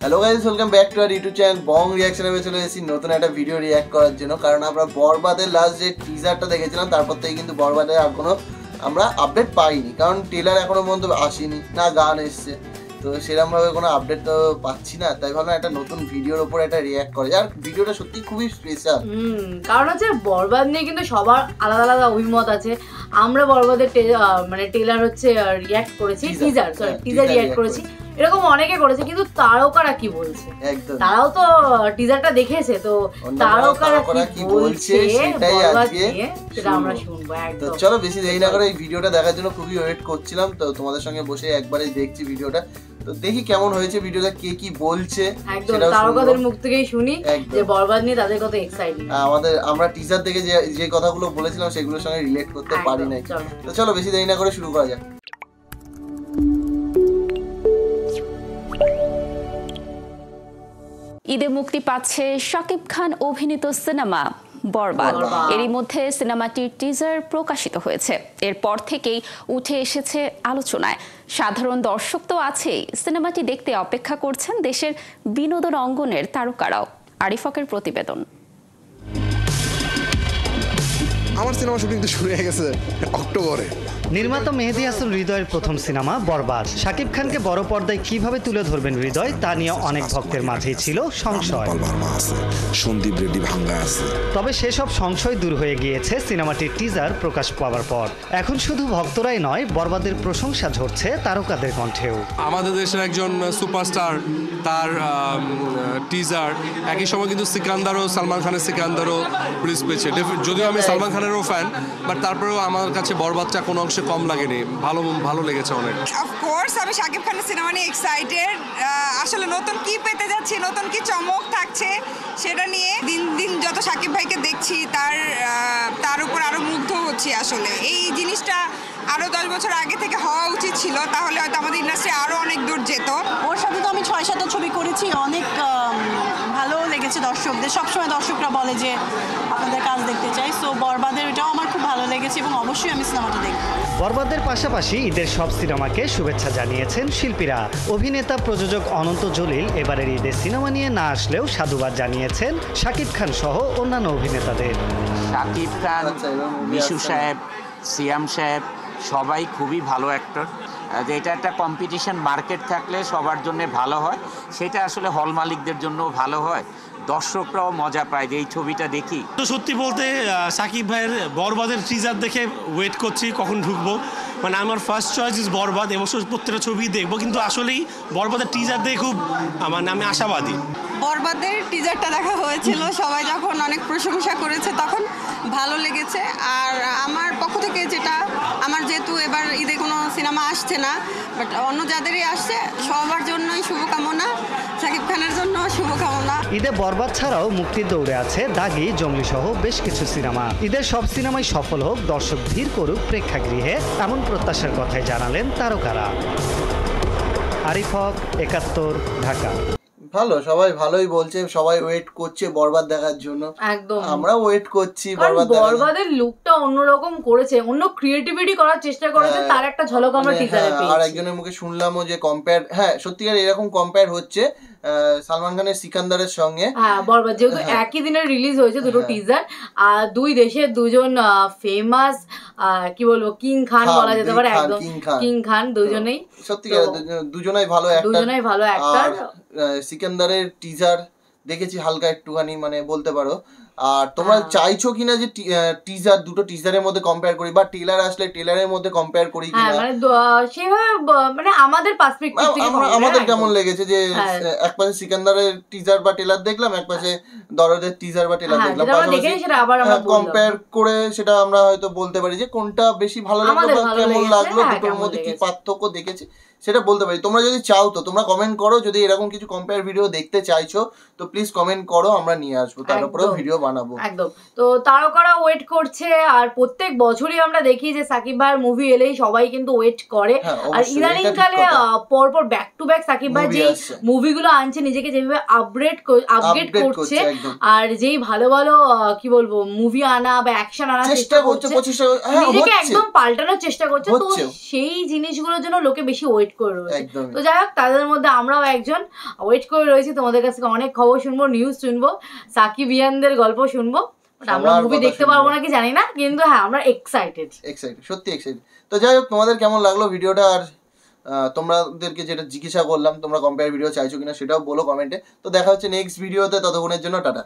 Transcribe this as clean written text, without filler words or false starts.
Hello guys, welcome back to our YouTube channel Bong রিঅ্যাকশনে চলে এসেছি নতুন একটা ভিডিও রিঅ্যাক্ট করার জন্য। কারণ আমরা বরবাদের লাস্ট যে টিজারটা দেখেছিলাম তারপর থেকে কিন্তু বরবাদের আর কোনো আমরা আপডেট পাইনি, কারণ ট্রেলার এখনো পর্যন্ত আসেনি, না গান এসছে, তো সেরকমভাবে কোনো আপডেট তো পাচ্ছি না। তাই ভাবলাম একটা নতুন ভিডিওর ওপর একটা রিঅ্যাক্ট করে, আর ভিডিওটা সত্যি খুবই স্পেশাল। কারণ হচ্ছে বরবাদ নিয়ে কিন্তু সবার আলাদা আলাদা অভিমত আছে। আমরা বরবাদের মানে ট্রেলার হচ্ছে রিঅ্যাক্ট করেছি, টিজার রিঅ্যাক্ট করেছি, এরকম অনেকে করেছে, কিন্তু তারকারা কি বলছে তারাও তো টিজারটা দেখেছে, তো তারকারা কি বলছে সেটা আমরা শুনবো একদম। তো চলো বেশি দেরি না করে এই ভিডিওটা দেখার জন্য খুবই ওয়েট করছিলাম, তো তোমাদের সঙ্গে বসে একবারেই দেখছি ভিডিওটা, তো দেখি কেমন হয়েছে ভিডিওটা, কে কি বলছে একদম তারকাদের মুখ থেকেই শুনি যে বরবাদ নিয়ে তাদের কত এক্সাইটিং। আমরা টিজার থেকে যে কথাগুলো বলেছিলাম সেগুলোর সঙ্গে রিলেট করতে পারি নাই। তো চলো বেশি দেরি না করে শুরু করা যাক। ঈদে মুক্তি পাচ্ছে শাকিব খান অভিনীত সিনেমা বরবাদ। এরই মধ্যে সিনেমাটির টিজার প্রকাশিত হয়েছে, এরপর থেকেই উঠে এসেছে আলোচনায়। সাধারণ দর্শক তো আছেই, সিনেমাটি দেখতে অপেক্ষা করছেন দেশের বিনোদন অঙ্গনের তারকারাও। আরিফকের প্রতিবেদন। আমার সিনেমা শুটিং তো শুরু হয়ে গেছে অক্টোবরে। নির্মাতা মেহেদী হাসান হৃদয়ের প্রথম সিনেমা বরবাদ। শাকিব খানকে বড় পর্দায় কিভাবে তুলে ধরবেন হৃদয়, তা নিয়ে অনেক ভক্তের মাঝেই ছিল সংশয়। সন্দীপ রেড্ডি ভাঙ্গা আছে, তবে সেসব সংশয় দূর হয়ে গিয়েছে সিনেমাটির টিজার প্রকাশ পাওয়ার পর। এখন শুধু ভক্তরাই নয়, বরবাদের প্রশংসা ঝরছে তারকাদের কণ্ঠেও। আমাদের দেশের একজন সুপারস্টার, তার টিজার, একই সময় কিন্তু সিকান্দারও, সালমান খানের সিকান্দারও রিলিজ পেয়েছে। যদিও আমি সালমান খানেরও ফ্যান, বাট তারপরেও আমার কাছে বরবাদটা কোনো অংশে কম লাগেনি, ভালো লেগেছে অনেক। অফকোর্স আমি শাকিব খানের সিনেমা নিয়ে এক্সাইটেড। আসলে নতুন কি পেতে যাচ্ছি, নতুন কি চমক থাকছে সেটা নিয়ে দিন দিন যত শাকিব ভাইকে দেখছি তার উপর আরো মুগ্ধ হচ্ছি। আসলে এই জিনিসটা আরো 10 বছর আগে থেকে হওয়া উচিত ছিল, তাহলে হয়তো আমাদের ইন্ডাস্ট্রি আরো অনেক দূর যেত। ওর সাথে তো আমি 6-7টা ছবি করেছি, অনেক ভালো লেগেছে দর্শকদের। সবসময় দর্শকরা বলে যে আপনাদের কাজ দেখতে চাই, সো বরবাদের এটাও আমার খুব ভালো লেগেছে এবং অবশ্যই আমি সিনেমাটা দেখব। বরবাদের পাশাপাশি ঈদের সব সিনেমাকে শুভেচ্ছা জানিয়েছেন শিল্পীরা। অভিনেতা প্রযোজক অনন্ত জলিল এবারের ঈদের সিনেমা নিয়ে না আসলেও সাধুবাদ জানিয়েছেন শাকিব খান সহ অন্যান্য অভিনেতাদের। শাকিব খান, মিশু সাহেব, সিয়াম সাহেব সবাই খুবই ভালো অ্যাক্টর। এটা একটা কম্পিটিশন মার্কেট থাকলে সবার জন্য ভালো হয়, সেটা আসলে হল মালিকদের জন্য ভালো হয়, দর্শকরাও মজা পায় যে এই ছবিটা দেখি। তো সত্যি বলতে শাকিব ভাইয়ের বরবাদের টিজার দেখে ওয়েট করছি কখন ঢুকবো। মানে আমার ফার্স্ট চয়েস ইজ বরবাদ, এবছর প্রত্যেকটা ছবি দেখবো, কিন্তু আসলেই বরবাদের টিজার দেখে খুব মানে আমি আশাবাদী। বরবাদের টিজারটা দেখা হয়েছিল, সবাই যখন অনেক প্রশংসা করেছে তখন ভালো লেগেছে। আর আমার পক্ষ থেকে যেটা, আমার যেহেতু এবার ঈদে কোনো সিনেমা আসছে না, বাট অন্য যাদেরই আসছে সবার জন্যই শুভকামনা, শাকিব খানের জন্য শুভকামনা। ঈদে বরবাদ ছাড়াও মুক্তির দৌড়ে আছে দাগি, জঙ্গলি সহ বেশ কিছু সিনেমা। ঈদের সব সিনেমাই সফল হোক, দর্শক ভিড় করুক প্রেক্ষাগৃহে, এমন প্রত্যাশার কথাই জানালেন তারকারা। আরিফক, 71, ঢাকা। ভালো, সবাই ভালোই বলছে, সবাই ওয়েট করছে বরবাদ দেখার জন্য। একদম আমরা ওয়েট করছি বরবাদের লুকটা অন্যরকম করেছে, অন্য ক্রিয়েটিভিটি করার চেষ্টা করেছে, তার একটা ঝলক আমরা টিজারে পেয়েছি। আর একজনের মুখে শুনলামও যে কম্পেয়ার, হ্যাঁ সত্যিকার এরকম কম্পেয়ার হচ্ছে সালমান খানের সিকান্দারের সঙ্গে। হ্যাঁ বরবাদ যেহেতু একই দিনে রিলিজ হয়েছে দুটো টিজার, আর দুই দেশের দুজন ফেমাস কি বলবো কিং খান বলা যেতে পারে, একদম কিং খান দুজনেই সত্যিকার দুজনেই ভালো অ্যাক্টর। সিকান্দারের টিজার দেখেছি হালকা একটুখানি, মানে বলতে পারো। আর তোমরা চাইছো কিনা যে টিজার দুটো টিজারের মধ্যে কম্পেয়ার করি, বা ট্রেলার আসলে ট্রেলারের মধ্যে কম্পেয়ার করি কিনা, মানে সেভাবে মানে আমাদের পার্সপেক্টিভ থেকে আমাদের কেমন লেগেছে যে একপাশে সিকান্দারের টিজার বা ট্রেলার দেখলাম, একপাশে দরদের টিজার বা ট্রেলার দেখলাম, কম্পেয়ার করে সেটা আমরা হয়তো বলতে পারি যে কোনটা বেশি ভালো লাগলো বা কেমন লাগলো, দুটোর মধ্যে কি পার্থক্য দেখেছি সেটা বলতে পারি। তোমরা যদি চাও তো তোমরা কমেন্ট করো, যদি এরকম কিছু কম্পেয়ার ভিডিও দেখতে চাইছো তো প্লিজ কমেন্ট করো, আমরা নিয়ে আসবো, তার উপরেও ভিডিও বানাবো। বানাবো একদম। তো তারকারা ওয়েট করছে, আর প্রত্যেক বছরই আমরা দেখি যে সাকিব ভাইয়ের মুভি এলেই সবাই কিন্তু ওয়েট করে। আর ইদানিং কালে পরপর ব্যাক টু ব্যাক সাকিব ভাই যে মুভিগুলো আনছে, নিজেকে যেভাবে আপগ্রেড করছে, আর যেই ভালো ভালো কি বলবো মুভি আনা বা অ্যাকশন আনার চেষ্টা করছে, নিজেকে একদম পাল্টানোর চেষ্টা করছে। তো সেই জিনিসগুলোর জন্য লোকে বেশি ওয়েট করে রয়েছে। তো যাই হোক, তাদের মধ্যে আমরাও একজন ওয়েট করে রয়েছি। তোমাদের কাছ থেকে অনেক খবর শুনবো, নিউজ শুনবো, সাকিব ইয়ানদের গল্প শুনবো। আমরা মুভি দেখতে পারবো নাকি জানি না, কিন্তু হ্যাঁ আমরা এক্সাইটেড, সত্যি এক্সাইটেড। তো যাই হোক, তোমাদের কেমন লাগলো ভিডিওটা, আর তোমাদেরকে যেটা জিজ্ঞাসা করলাম তোমরা কম্পেয়ার ভিডিও চাইছো কিনা সেটাও বলো কমেন্টে। তো দেখা হচ্ছে নেক্সট ভিডিওতে, ততক্ষণের জন্য টাটা।